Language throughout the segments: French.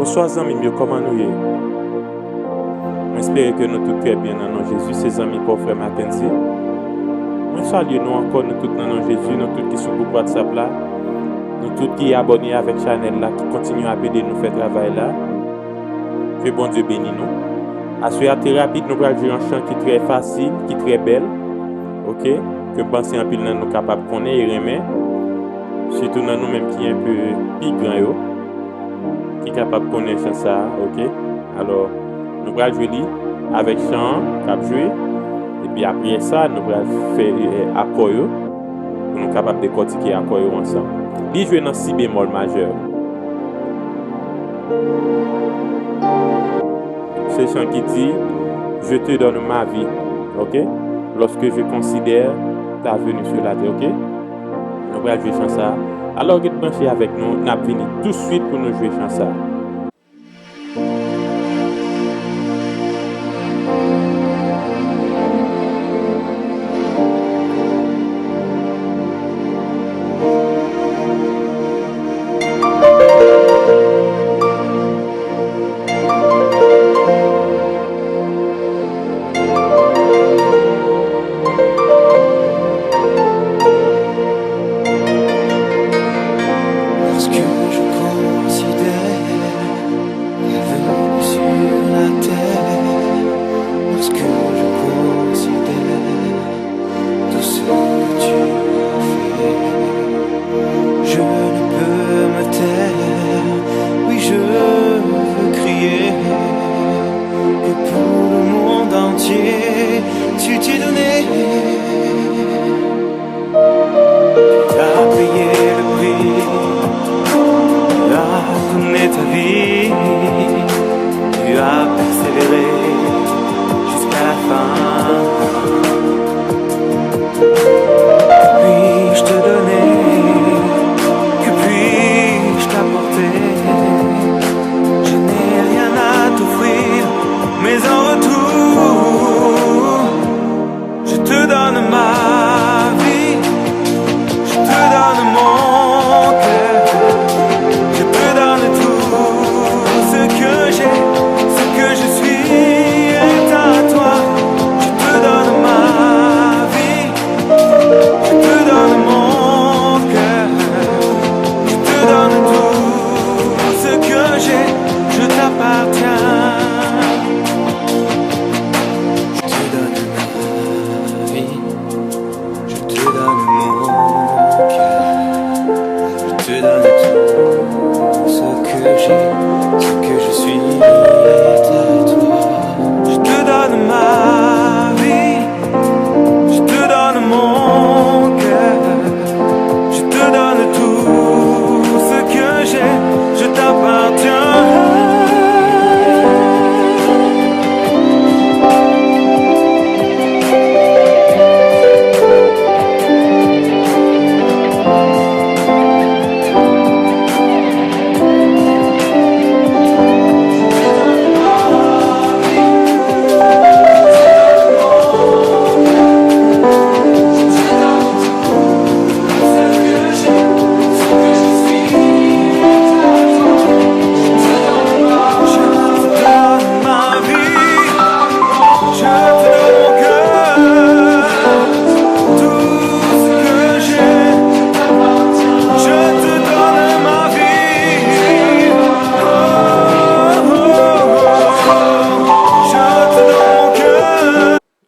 Bonsoir amis, comment nous y? J'espère que nous tous très bien dans notre Jésus, ses amis pour frère Mackenzie. Nous saluons nous encore nous tous dans notre Jésus, nous tous qui sont pour WhatsApp là, nous tous qui sont abonnés avec Chanel là, qui continuent à aider nous faire travail là. Que bon Dieu bénisse nous. À ce très rapide, nous allons jouer un chant qui est très facile, qui est très belle. Ok? Que penser en pile nous sommes capables de connaître et remettre. Surtout dans nous-mêmes qui est un peu plus grand, qui est capable de connaître ça. Ok? Alors, nous allons jouer avec chant, cap jouer. Et puis après ça, nous allons faire accord pour nous capables de décortiquer accord ensemble. Il joue dans si bémol majeur. C'est chant qui dit je te donne ma vie, ok? Lorsque je considère ta venue sur la terre, ok? Nous allons jouer chant ça. Alors, vous êtes branchés avec nous, nous allons venir tout de suite pour nous jouer chant ça.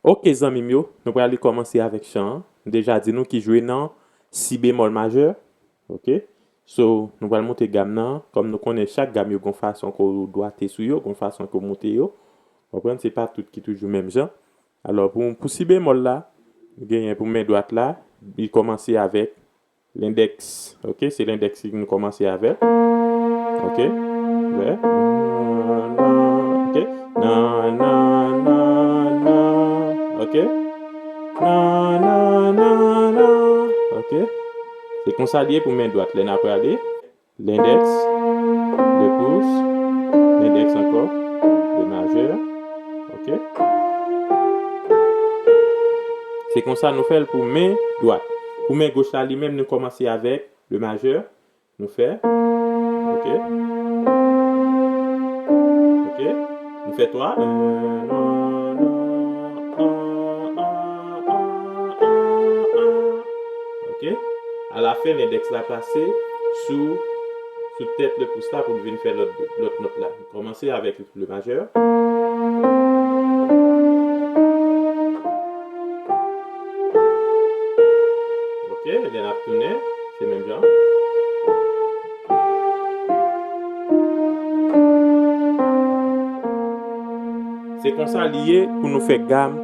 Ok, les amis, nous allons aller commencer avec chant. Déjà, dis-nous qui joue dans si bémol majeur. Ok? So, nous allons monter gamme. Comme nous connaissons chaque gamme, il y a une façon qu'on doit être sur une façon qu'on monte. Vous comprenez? Ce n'est pas tout qui toujours même genre. Alors, pour si bémol là, pour mes droites là, il commence avec l'index. Ok? C'est l'index qui nous commence avec. Ok? Ouais. Ok? Na, na, na, na. Ok? Na, na, na, na. Ok? C'est comme ça lié pour mes droites. Là, après aller. L'index, le pouce, l'index encore, le majeur. Ok? C'est comme ça nous fait pour main droite. Pour main gauche là, lui-même nous commencer avec le majeur. Nous fait. Ok? Nous fait 3. OK? À la fin, l'index là placé sous tête le pouce là pour venir faire l'autre note là. Commencer avec le majeur. OK, il y a tourné, c'est même genre. C'est comme ça lié pour nous faire gamme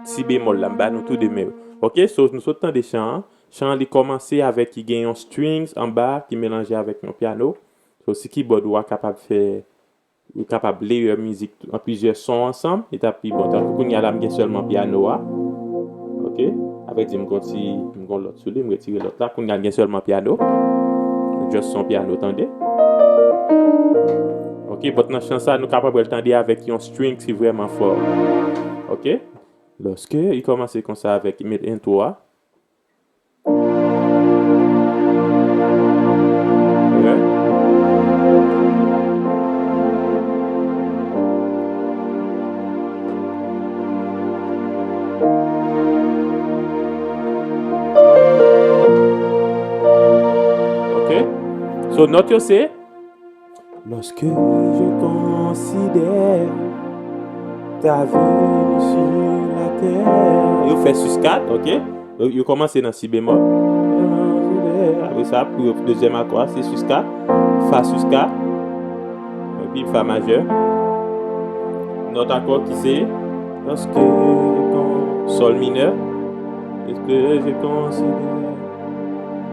si bémol là, nous tout de même. OK, so, nous sommes des chants. Chant il commencer avec qui gagne un strings en bas qui mélange avec un piano. So si keyboard ou capable faire capable de lire musique en plusieurs sons ensemble et puis bon tant qu'on y a là seulement piano. OK, avec dit me continue me l'autre sur lui me retirer l'autre là qu'on y a seulement piano. Juste son piano attendez. OK, pour notre chant ça nous capable de tendre avec un string qui vraiment fort. OK? Lorsque il commence comme ça avec il met un 3. So, note c'est lorsque je considère ta venue sur la terre. Il fait sus 4, OK? Il commence dans si bémol. Après ça, pour le deuxième accord, c'est sus 4, fa sus 4, et puis fa majeur. Notre accord qui c'est lorsque sol mineur, est-ce que je considère.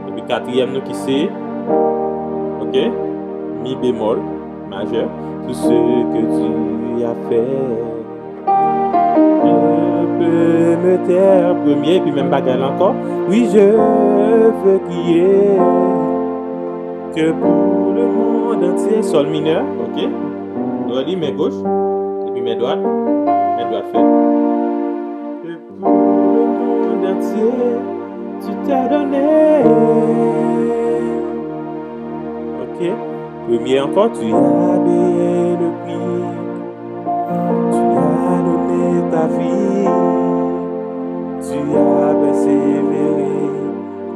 Et puis quatrième nous qui c'est OK? Mi bémol majeur. Tout ce que tu as fait. Je peux me taire. Premier, puis même bagarre encore. Oui, je veux crier que pour le monde entier. Sol mineur. OK? Relis main gauche. Et puis main droite. Main droite fait. Que pour le monde entier, tu t'es donné. OK? Premier encore, tu as payé le prix. Tu as donné ta vie. Tu as persévéré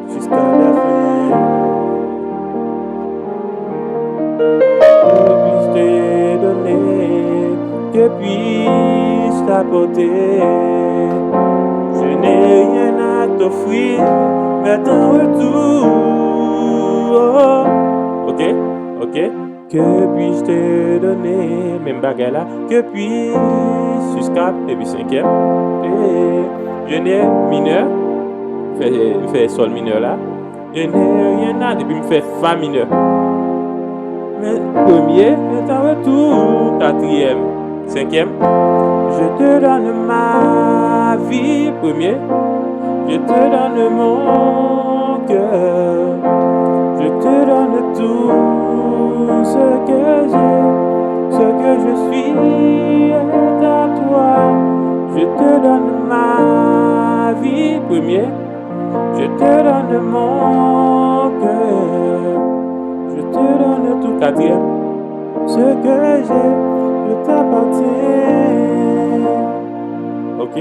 jusqu'à la fin. Que puis-je te donner? Que puis-je t'apporter? Je n'ai rien à t'offrir, mais en retour. OK? OK? Que puis-je te donner? Même bagarre là. Que puis-je jusqu'à et puis cinquième. Je n'ai mineur. Je fais sol mineur là. Je n'ai rien à. Et puis me fait fa mineur. Mais premier est en retour. Quatrième. Cinquième. Je te donne ma vie. Premier. Je te donne mon cœur. Je te donne tout ce que j'ai, ce que je suis est à toi. Je te donne ma vie, premier. Je te donne mon cœur. Je te donne tout, quatrième. Ce que j'ai, je t'appartiens. OK?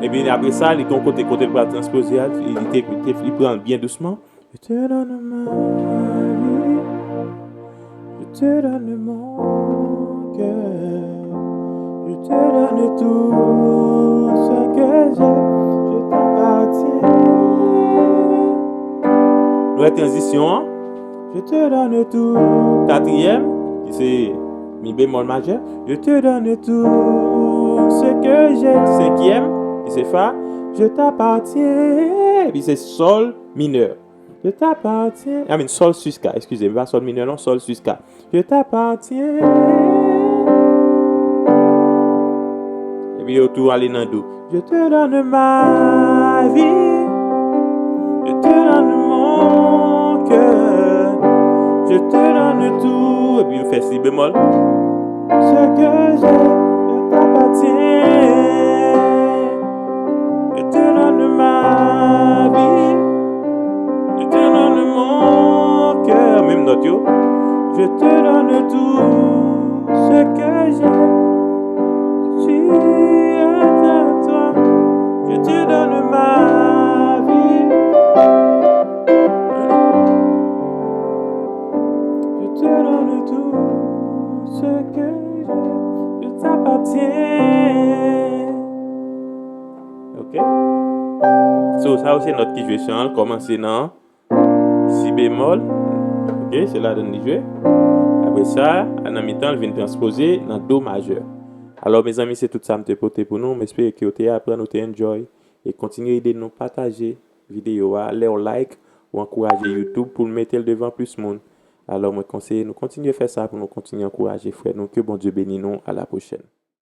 Et bien après ça, il est côté pour la transposer, il prend bien doucement. Je te donne ma vie, je te donne mon cœur, je te donne tout ce que j'ai, je t'appartiens. La transition, je te donne tout. Quatrième, c'est mi bémol majeur, je te donne tout ce que j'ai. Cinquième, c'est fa, je t'appartiens. Et puis c'est sol mineur. Je t'appartiens. Ah, mais sol sus 4, excusez-moi, sol mineur, non, sol sus 4. Je t'appartiens. Et puis autour, aller dans do. Je te donne ma vie. Je te donne mon cœur. Je te donne tout. Et puis on fait si bémol. Ce que j'ai, je t'appartiens. Je te donne ma vie. Je te donne mon cœur, même note yo. Je te donne tout ce que j'ai, suis à toi, je te donne ma vie. Je te donne tout ce que j'ai, je t'appartiens. Ok? So, ça aussi, notre qui joue chant, commencer dans si bémol. Ok, c'est là donne jouer. Après ça, en mi-temps, elle vient transposer dans do majeur. Alors, mes amis, c'est tout ça que je porté pour nous. J'espère que vous avez appris, vous avez enjoy. Et continuez à aider nous partager la vidéo, aller au like ou encourager YouTube pour mettre le devant plus de monde. Alors, moi, conseille, nous continuer à faire ça pour nous continuer à encourager, frère. Donc, que bon Dieu bénisse nous. À la prochaine.